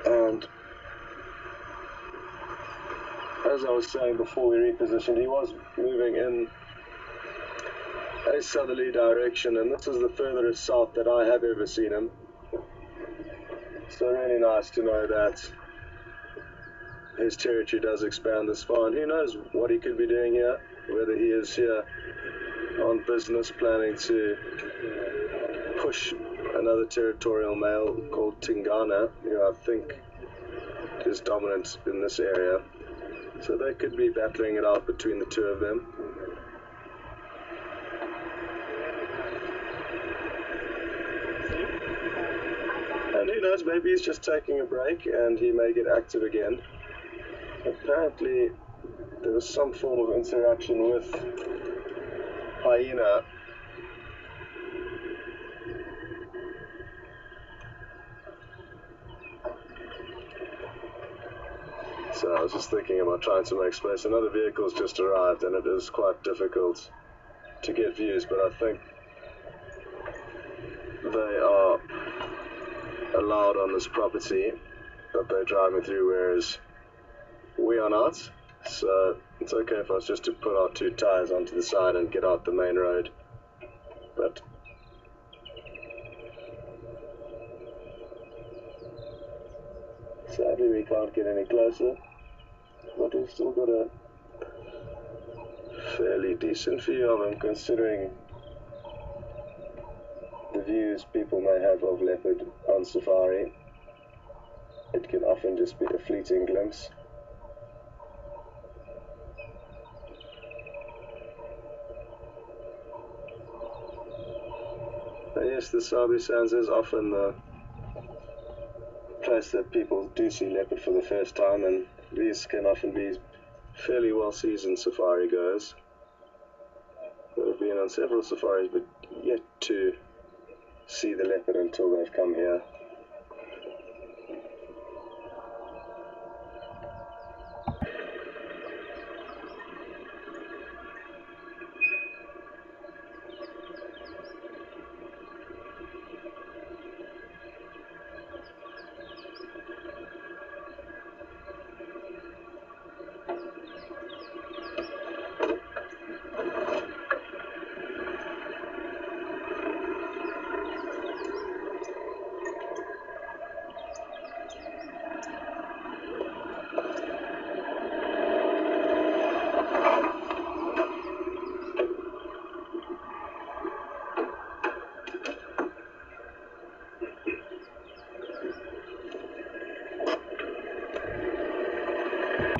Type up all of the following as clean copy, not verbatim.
And as I was saying before we repositioned, he was moving in a southerly direction, and this is the furthest south that I have ever seen him. So really nice to know that his territory does expand this far, and who knows what he could be doing here, whether he is here on business planning to push another territorial male called Tingana, who I think is dominant in this area. So they could be battling it out between the two of them. And who knows, maybe he's just taking a break and he may get active again. Apparently there was some form of interaction with hyena. So I was just thinking about trying to make space. Another vehicle's just arrived and it is quite difficult to get views, but I think they are allowed on this property that they're driving through, whereas we are not. So it's okay for us just to put our two tires onto the side and get out the main road. But sadly we can't get any closer, but we've still got a fairly decent view of them, considering the views people may have of leopard on safari. It can often just be a fleeting glimpse. And yes, the Sabi Sands is often the place that people do see leopard for the first time, and these can often be fairly well seasoned safari goers that have been on several safaris but yet to see the leopard until they've come here.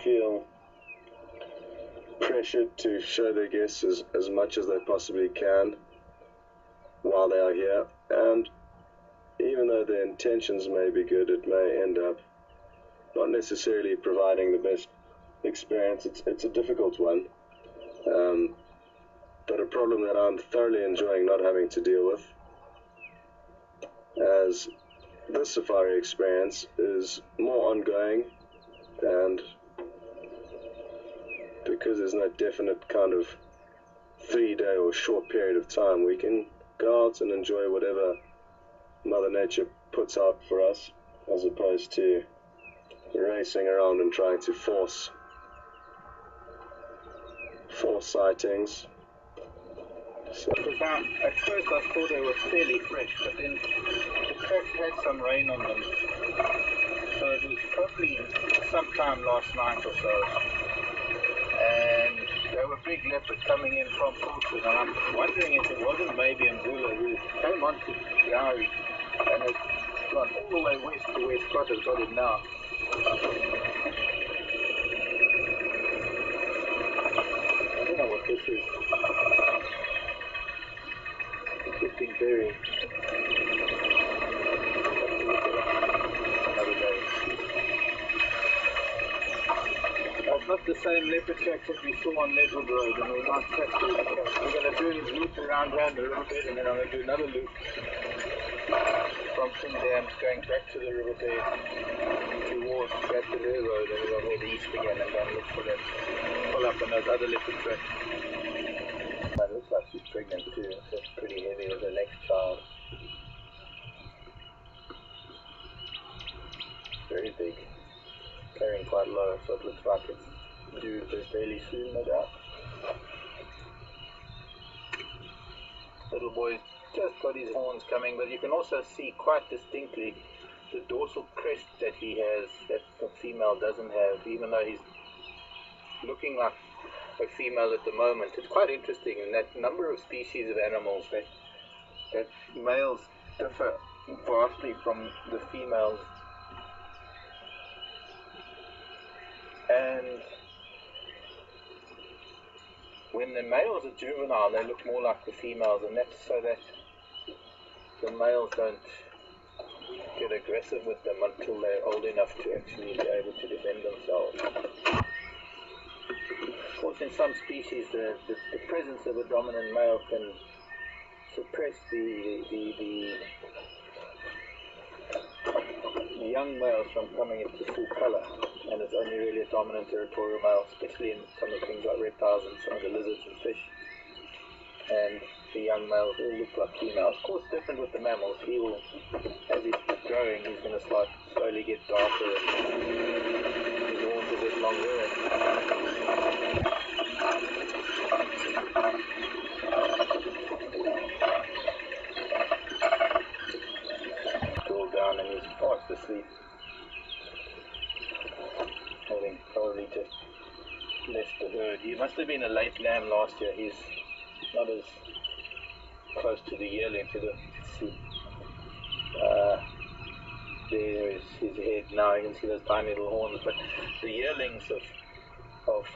Feel pressured to show their guests as much as they possibly can while they are here, and even though their intentions may be good, it may end up not necessarily providing the best experience. It's a difficult one, but a problem that I'm thoroughly enjoying not having to deal with, as this safari experience is more ongoing, and because there's no definite kind of 3-day or short period of time, we can go out and enjoy whatever Mother Nature puts out for us, as opposed to racing around and trying to force sightings. So at first I thought they were fairly fresh, but then the track had some rain on them, so it was probably sometime last night or so. And there were big leopards coming in from Portsmouth, and I'm wondering if it wasn't maybe Mvula who came onto Gari and has gone all the way west to where Scott has got it now. I don't know what this is. Interesting berry. Another day. It's not the same leopard track that we saw on Leopard Road, and we're not track to the track. We're going to do a loop around the riverbed, and then I'm going to do another loop from Tin Dams going back to the riverbed towards back to their road, and we'll head east again and go and look for that, pull up on those other leopard tracks. That looks like she's pregnant too, so it's pretty heavy with her next child. very big, carrying quite low, so it looks like it's due fairly soon, no doubt. Little boy's just got his horns coming, but you can also see quite distinctly the dorsal crest that he has that the female doesn't have, even though he's looking like a female at the moment. It's quite interesting in that number of species of animals that males differ vastly from the females. And when the males are juvenile, they look more like the females, and that's so that the males don't get aggressive with them until they're old enough to actually be able to defend themselves. Of course, in some species, the presence of a dominant male can suppress the young males from coming into full color, and it's only really a dominant territorial male, especially in some of the things like reptiles and some of the lizards and fish. And the young males all look like females. Of course, different with the mammals. He will, as he's growing, he's going to slowly get darker and his horns a bit longer. Cool down and he's fast asleep, having probably just left the herd. He must have been a late lamb last year. He's not as close to the yearling to the see. There is his head now. You can see those tiny little horns. But the yearlings of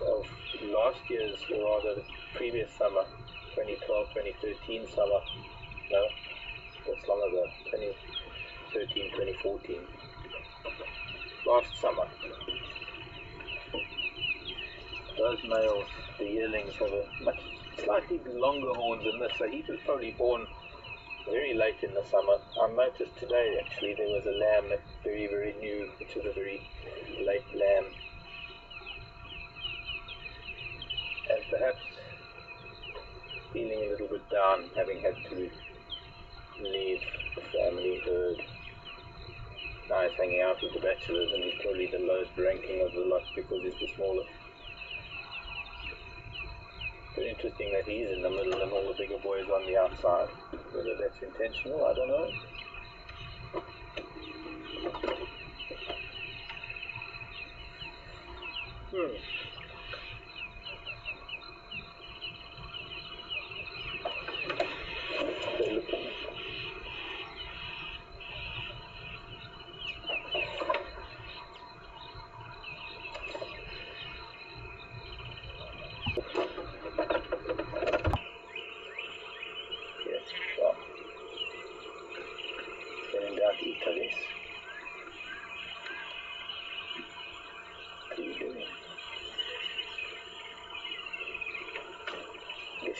last year's, or rather the previous summer, 2012, 2013 summer. No, that's long ago. 2013, 2014. Last summer. Those males, the yearlings, have a much slightly longer horns than this, so he was probably born very late in the summer. I noticed today actually there was a lamb that's very, very new, which is a very late lamb. And perhaps feeling a little bit down, having had to leave the family herd. Now he's hanging out with the bachelors, and he's probably the lowest ranking of the lot because he's the smallest. It's interesting that he's in the middle and all the bigger boys on the outside. Whether that's intentional, I don't know. They're looking.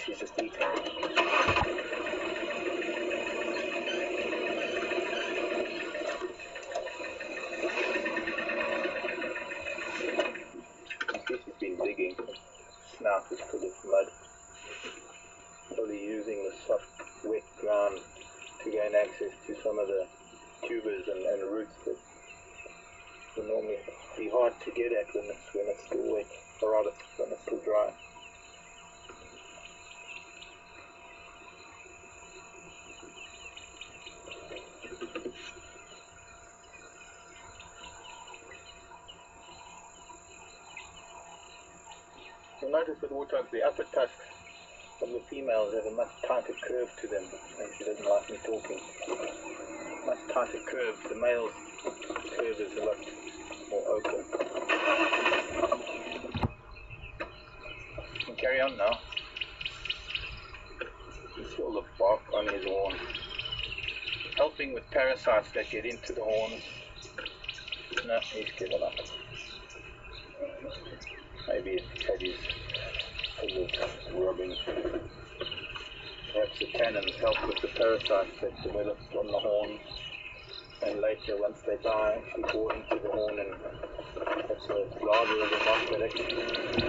She's just eating. She's been digging. Snout is full of mud. Probably using the soft, wet ground to gain access to some of the tubers and roots that would normally be hard to get at when it's still wet, or rather when it's still dry. You'll notice with warthogs, the upper tusks of the females have a much tighter curve to them, and she doesn't like me talking. Much tighter curve. The male's curve is a lot more open. You can carry on now. You see all the bark on his horn, helping with parasites that get into the horns. No, he's given up. Maybe it's had his full of rubbing. Perhaps the tannins help with the parasites that develop on the horn, and later, once they die, actually bore into the horn, and that's a larger of the moth that actually